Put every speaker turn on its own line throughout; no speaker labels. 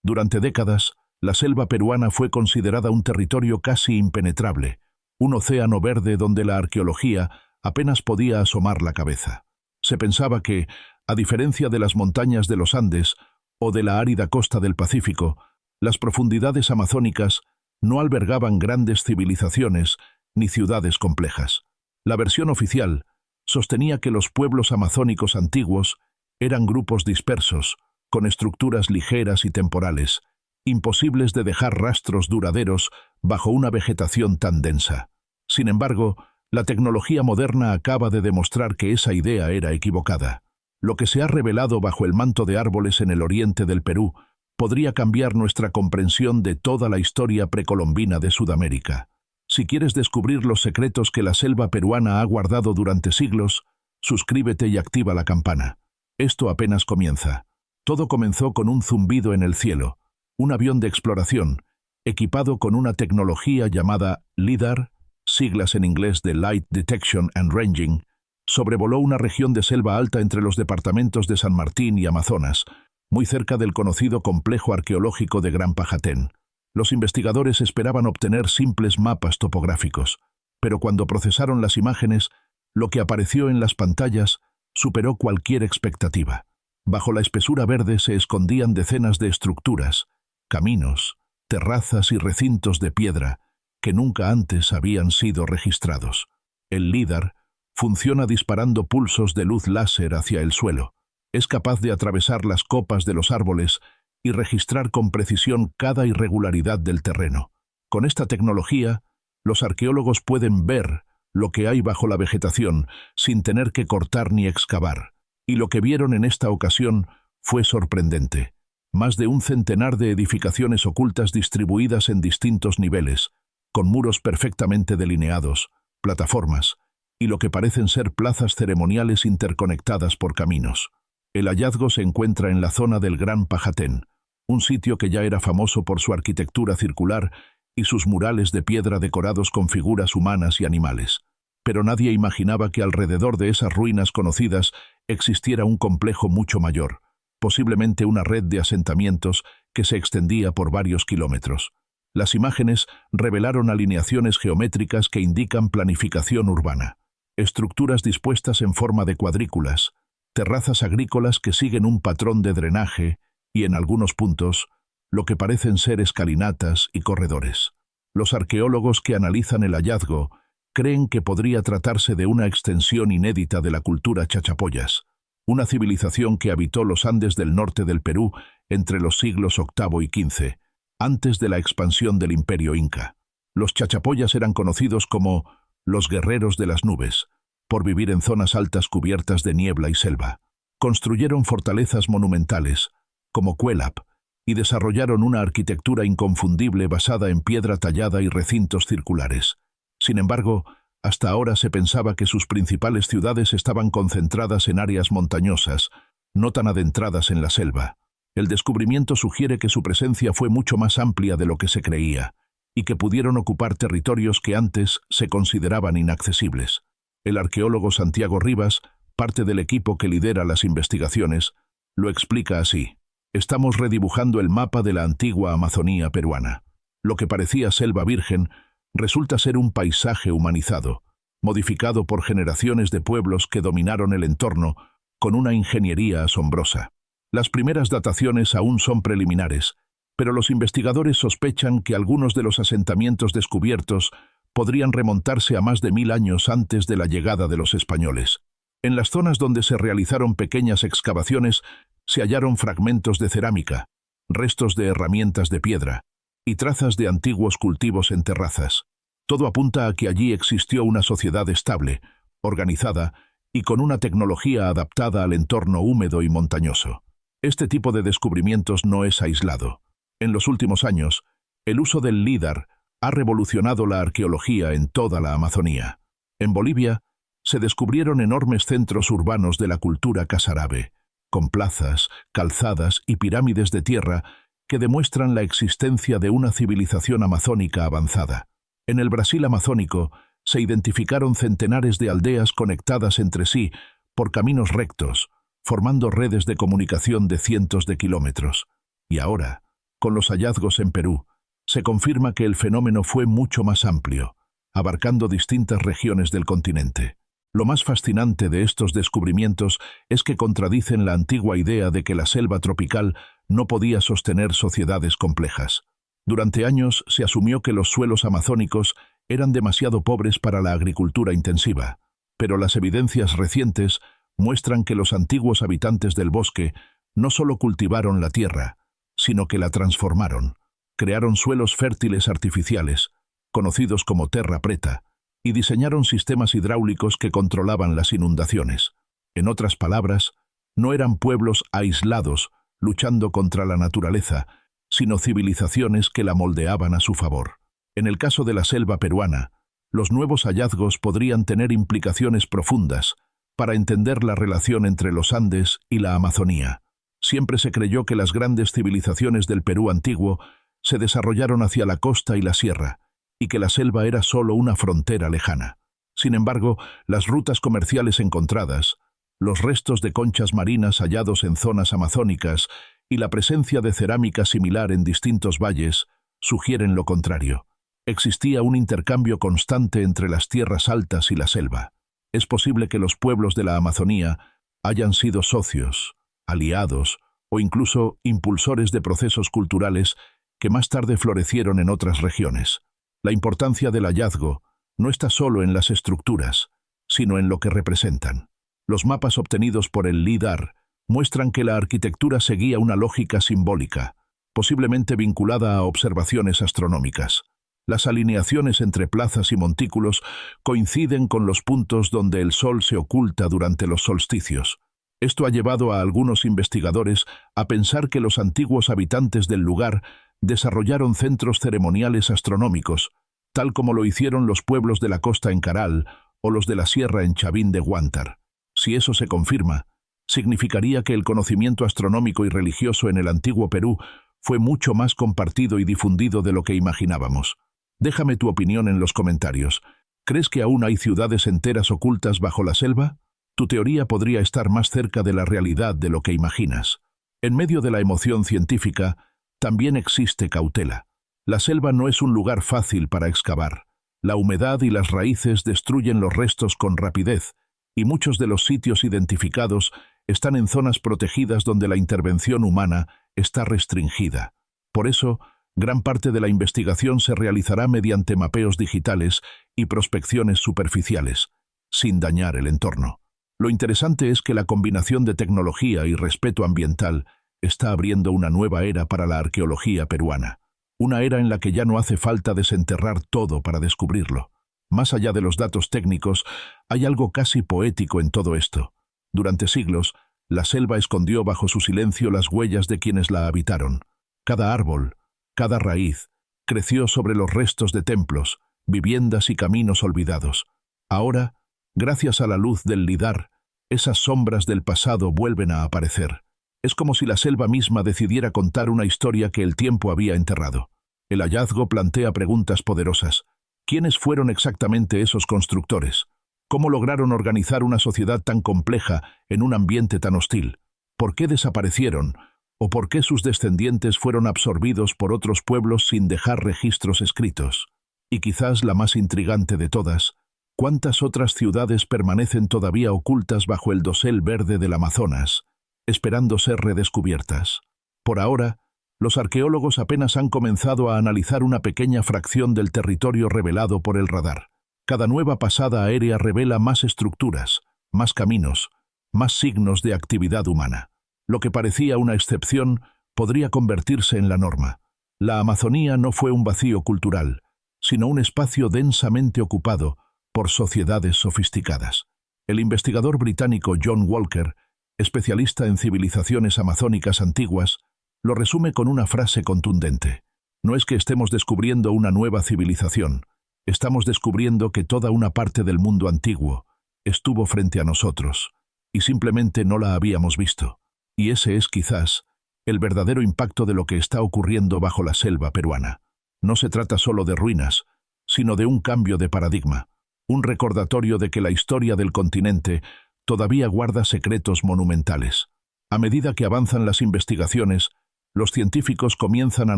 Durante décadas, la selva peruana fue considerada un territorio casi impenetrable, un océano verde donde la arqueología apenas podía asomar la cabeza. Se pensaba que, a diferencia de las montañas de los Andes o de la árida costa del Pacífico, las profundidades amazónicas no albergaban grandes civilizaciones ni ciudades complejas. La versión oficial sostenía que los pueblos amazónicos antiguos eran grupos dispersos, con estructuras ligeras y temporales, imposibles de dejar rastros duraderos bajo una vegetación tan densa. Sin embargo, la tecnología moderna acaba de demostrar que esa idea era equivocada. Lo que se ha revelado bajo el manto de árboles en el oriente del Perú podría cambiar nuestra comprensión de toda la historia precolombina de Sudamérica. Si quieres descubrir los secretos que la selva peruana ha guardado durante siglos, suscríbete y activa la campana. Esto apenas comienza. Todo comenzó con un zumbido en el cielo. Un avión de exploración, equipado con una tecnología llamada LIDAR, siglas en inglés de Light Detection and Ranging, sobrevoló una región de selva alta entre los departamentos de San Martín y Amazonas, muy cerca del conocido complejo arqueológico de Gran Pajatén. Los investigadores esperaban obtener simples mapas topográficos, pero cuando procesaron las imágenes, lo que apareció en las pantallas superó cualquier expectativa. Bajo la espesura verde se escondían decenas de estructuras, caminos, terrazas y recintos de piedra que nunca antes habían sido registrados. El LIDAR funciona disparando pulsos de luz láser hacia el suelo. Es capaz de atravesar las copas de los árboles y registrar con precisión cada irregularidad del terreno. Con esta tecnología, los arqueólogos pueden ver lo que hay bajo la vegetación sin tener que cortar ni excavar. Y lo que vieron en esta ocasión fue sorprendente. Más de un centenar de edificaciones ocultas distribuidas en distintos niveles, con muros perfectamente delineados, plataformas, y lo que parecen ser plazas ceremoniales interconectadas por caminos. El hallazgo se encuentra en la zona del Gran Pajatén, un sitio que ya era famoso por su arquitectura circular y sus murales de piedra decorados con figuras humanas y animales. Pero nadie imaginaba que alrededor de esas ruinas conocidas existiera un complejo mucho mayor, posiblemente una red de asentamientos que se extendía por varios kilómetros. Las imágenes revelaron alineaciones geométricas que indican planificación urbana, estructuras dispuestas en forma de cuadrículas, terrazas agrícolas que siguen un patrón de drenaje y, en algunos puntos, lo que parecen ser escalinatas y corredores. Los arqueólogos que analizan el hallazgo creen que podría tratarse de una extensión inédita de la cultura chachapoyas, una civilización que habitó los Andes del norte del Perú entre los siglos VIII y XV, antes de la expansión del Imperio Inca. Los chachapoyas eran conocidos como los guerreros de las nubes, por vivir en zonas altas cubiertas de niebla y selva. Construyeron fortalezas monumentales, como Cuelap, y desarrollaron una arquitectura inconfundible basada en piedra tallada y recintos circulares. Sin embargo, hasta ahora se pensaba que sus principales ciudades estaban concentradas en áreas montañosas, no tan adentradas en la selva. El descubrimiento sugiere que su presencia fue mucho más amplia de lo que se creía, y que pudieron ocupar territorios que antes se consideraban inaccesibles. El arqueólogo Santiago Rivas, parte del equipo que lidera las investigaciones, lo explica así: estamos redibujando el mapa de la antigua Amazonía peruana. Lo que parecía selva virgen resulta ser un paisaje humanizado, modificado por generaciones de pueblos que dominaron el entorno con una ingeniería asombrosa. Las primeras dataciones aún son preliminares, pero los investigadores sospechan que algunos de los asentamientos descubiertos podrían remontarse a más de 1000 años antes de la llegada de los españoles. En las zonas donde se realizaron pequeñas excavaciones se hallaron fragmentos de cerámica, restos de herramientas de piedra y trazas de antiguos cultivos en terrazas. Todo apunta a que allí existió una sociedad estable, organizada y con una tecnología adaptada al entorno húmedo y montañoso. Este tipo de descubrimientos no es aislado. En los últimos años, el uso del LIDAR ha revolucionado la arqueología en toda la Amazonía. En Bolivia, se descubrieron enormes centros urbanos de la cultura casarábe, con plazas, calzadas y pirámides de tierra que demuestran la existencia de una civilización amazónica avanzada. En el Brasil amazónico, se identificaron centenares de aldeas conectadas entre sí por caminos rectos, formando redes de comunicación de cientos de kilómetros. Y ahora, con los hallazgos en Perú, se confirma que el fenómeno fue mucho más amplio, abarcando distintas regiones del continente. Lo más fascinante de estos descubrimientos es que contradicen la antigua idea de que la selva tropical no podía sostener sociedades complejas. Durante años se asumió que los suelos amazónicos eran demasiado pobres para la agricultura intensiva, pero las evidencias recientes muestran que los antiguos habitantes del bosque no solo cultivaron la tierra, sino que la transformaron. Crearon suelos fértiles artificiales, conocidos como terra preta, y diseñaron sistemas hidráulicos que controlaban las inundaciones. En otras palabras, no eran pueblos aislados luchando contra la naturaleza, sino civilizaciones que la moldeaban a su favor. En el caso de la selva peruana, los nuevos hallazgos podrían tener implicaciones profundas para entender la relación entre los Andes y la Amazonía. Siempre se creyó que las grandes civilizaciones del Perú antiguo se desarrollaron hacia la costa y la sierra, y que la selva era solo una frontera lejana. Sin embargo, las rutas comerciales encontradas, los restos de conchas marinas hallados en zonas amazónicas y la presencia de cerámica similar en distintos valles sugieren lo contrario. Existía un intercambio constante entre las tierras altas y la selva. Es posible que los pueblos de la Amazonía hayan sido socios, aliados o incluso impulsores de procesos culturales que más tarde florecieron en otras regiones. La importancia del hallazgo no está solo en las estructuras, sino en lo que representan. Los mapas obtenidos por el LIDAR muestran que la arquitectura seguía una lógica simbólica, posiblemente vinculada a observaciones astronómicas. Las alineaciones entre plazas y montículos coinciden con los puntos donde el sol se oculta durante los solsticios. Esto ha llevado a algunos investigadores a pensar que los antiguos habitantes del lugar desarrollaron centros ceremoniales astronómicos, tal como lo hicieron los pueblos de la costa en Caral o los de la sierra en Chavín de Huántar. Si eso se confirma, significaría que el conocimiento astronómico y religioso en el antiguo Perú fue mucho más compartido y difundido de lo que imaginábamos. Déjame tu opinión en los comentarios. ¿Crees que aún hay ciudades enteras ocultas bajo la selva? Tu teoría podría estar más cerca de la realidad de lo que imaginas. En medio de la emoción científica, también existe cautela. La selva no es un lugar fácil para excavar. La humedad y las raíces destruyen los restos con rapidez, y muchos de los sitios identificados están en zonas protegidas donde la intervención humana está restringida. Por eso, gran parte de la investigación se realizará mediante mapeos digitales y prospecciones superficiales, sin dañar el entorno. Lo interesante es que la combinación de tecnología y respeto ambiental está abriendo una nueva era para la arqueología peruana. Una era en la que ya no hace falta desenterrar todo para descubrirlo. Más allá de los datos técnicos, hay algo casi poético en todo esto. Durante siglos, la selva escondió bajo su silencio las huellas de quienes la habitaron. Cada árbol, cada raíz, creció sobre los restos de templos, viviendas y caminos olvidados. Ahora, gracias a la luz del LIDAR, esas sombras del pasado vuelven a aparecer. Es como si la selva misma decidiera contar una historia que el tiempo había enterrado. El hallazgo plantea preguntas poderosas. ¿Quiénes fueron exactamente esos constructores? ¿Cómo lograron organizar una sociedad tan compleja en un ambiente tan hostil? ¿Por qué desaparecieron? ¿O por qué sus descendientes fueron absorbidos por otros pueblos sin dejar registros escritos? Y quizás la más intrigante de todas, ¿cuántas otras ciudades permanecen todavía ocultas bajo el dosel verde del Amazonas, esperando ser redescubiertas? Por ahora, los arqueólogos apenas han comenzado a analizar una pequeña fracción del territorio revelado por el radar. Cada nueva pasada aérea revela más estructuras, más caminos, más signos de actividad humana. Lo que parecía una excepción podría convertirse en la norma. La Amazonía no fue un vacío cultural, sino un espacio densamente ocupado por sociedades sofisticadas. El investigador británico John Walker, especialista en civilizaciones amazónicas antiguas, lo resume con una frase contundente. No es que estemos descubriendo una nueva civilización, estamos descubriendo que toda una parte del mundo antiguo estuvo frente a nosotros, y simplemente no la habíamos visto. Y ese es quizás el verdadero impacto de lo que está ocurriendo bajo la selva peruana. No se trata solo de ruinas, sino de un cambio de paradigma, un recordatorio de que la historia del continente todavía guarda secretos monumentales. A medida que avanzan las investigaciones, los científicos comienzan a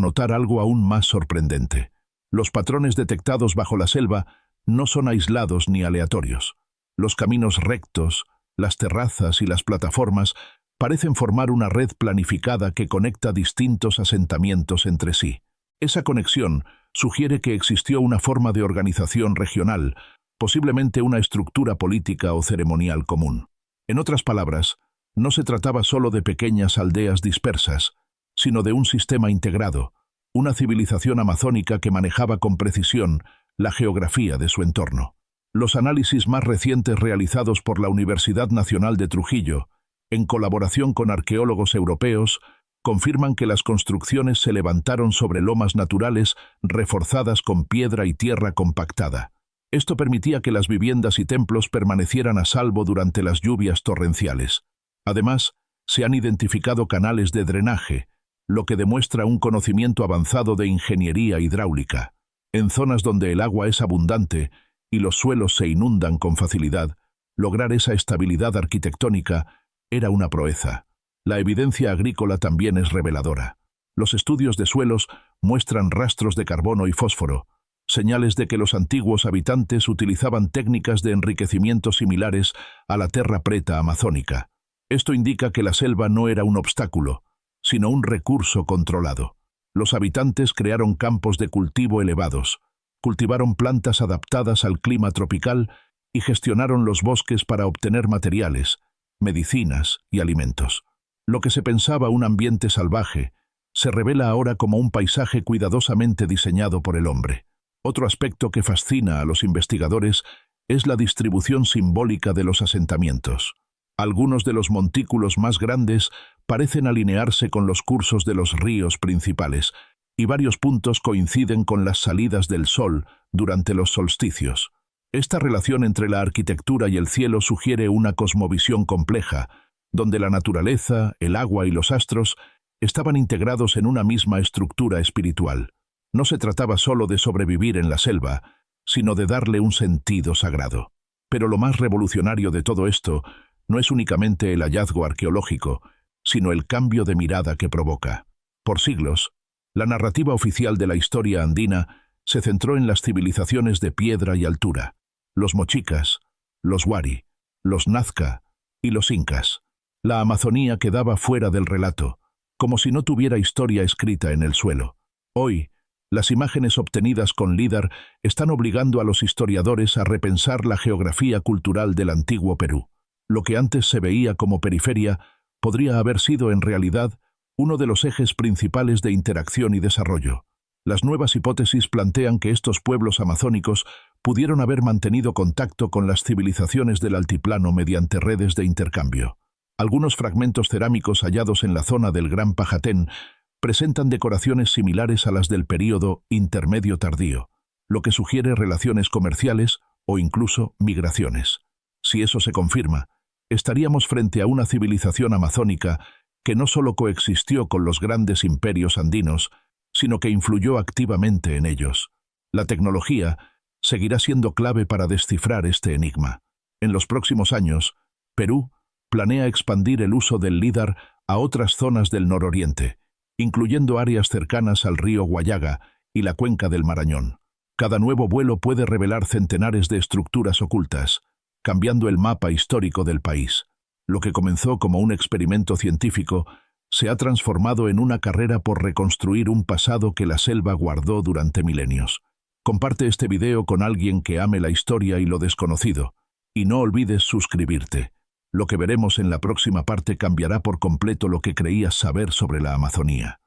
notar algo aún más sorprendente. Los patrones detectados bajo la selva no son aislados ni aleatorios. Los caminos rectos, las terrazas y las plataformas parecen formar una red planificada que conecta distintos asentamientos entre sí. Esa conexión sugiere que existió una forma de organización regional, posiblemente una estructura política o ceremonial común. En otras palabras, no se trataba solo de pequeñas aldeas dispersas, sino de un sistema integrado, una civilización amazónica que manejaba con precisión la geografía de su entorno. Los análisis más recientes realizados por la Universidad Nacional de Trujillo, en colaboración con arqueólogos europeos, confirman que las construcciones se levantaron sobre lomas naturales reforzadas con piedra y tierra compactada. Esto permitía que las viviendas y templos permanecieran a salvo durante las lluvias torrenciales. Además, se han identificado canales de drenaje, lo que demuestra un conocimiento avanzado de ingeniería hidráulica. En zonas donde el agua es abundante y los suelos se inundan con facilidad, lograr esa estabilidad arquitectónica era una proeza. La evidencia agrícola también es reveladora. Los estudios de suelos muestran rastros de carbono y fósforo, señales de que los antiguos habitantes utilizaban técnicas de enriquecimiento similares a la terra preta amazónica. Esto indica que la selva no era un obstáculo, sino un recurso controlado. Los habitantes crearon campos de cultivo elevados, cultivaron plantas adaptadas al clima tropical y gestionaron los bosques para obtener materiales, medicinas y alimentos. Lo que se pensaba un ambiente salvaje se revela ahora como un paisaje cuidadosamente diseñado por el hombre. Otro aspecto que fascina a los investigadores es la distribución simbólica de los asentamientos. Algunos de los montículos más grandes parecen alinearse con los cursos de los ríos principales, y varios puntos coinciden con las salidas del sol durante los solsticios. Esta relación entre la arquitectura y el cielo sugiere una cosmovisión compleja, donde la naturaleza, el agua y los astros estaban integrados en una misma estructura espiritual. No se trataba solo de sobrevivir en la selva, sino de darle un sentido sagrado. Pero lo más revolucionario de todo esto no es únicamente el hallazgo arqueológico, sino el cambio de mirada que provoca. Por siglos, la narrativa oficial de la historia andina se centró en las civilizaciones de piedra y altura, los mochicas, los wari, los nazca y los incas. La Amazonía quedaba fuera del relato, como si no tuviera historia escrita en el suelo. Hoy, las imágenes obtenidas con LIDAR están obligando a los historiadores a repensar la geografía cultural del antiguo Perú. Lo que antes se veía como periferia podría haber sido en realidad uno de los ejes principales de interacción y desarrollo. Las nuevas hipótesis plantean que estos pueblos amazónicos pudieron haber mantenido contacto con las civilizaciones del altiplano mediante redes de intercambio. Algunos fragmentos cerámicos hallados en la zona del Gran Pajatén presentan decoraciones similares a las del período intermedio tardío, lo que sugiere relaciones comerciales o incluso migraciones. Si eso se confirma, estaríamos frente a una civilización amazónica que no solo coexistió con los grandes imperios andinos, sino que influyó activamente en ellos. La tecnología seguirá siendo clave para descifrar este enigma. En los próximos años, Perú planea expandir el uso del LIDAR a otras zonas del nororiente, incluyendo áreas cercanas al río Guayaga y la cuenca del Marañón. Cada nuevo vuelo puede revelar centenares de estructuras ocultas, cambiando el mapa histórico del país. Lo que comenzó como un experimento científico se ha transformado en una carrera por reconstruir un pasado que la selva guardó durante milenios. Comparte este video con alguien que ame la historia y lo desconocido, y no olvides suscribirte. Lo que veremos en la próxima parte cambiará por completo lo que creías saber sobre la Amazonía.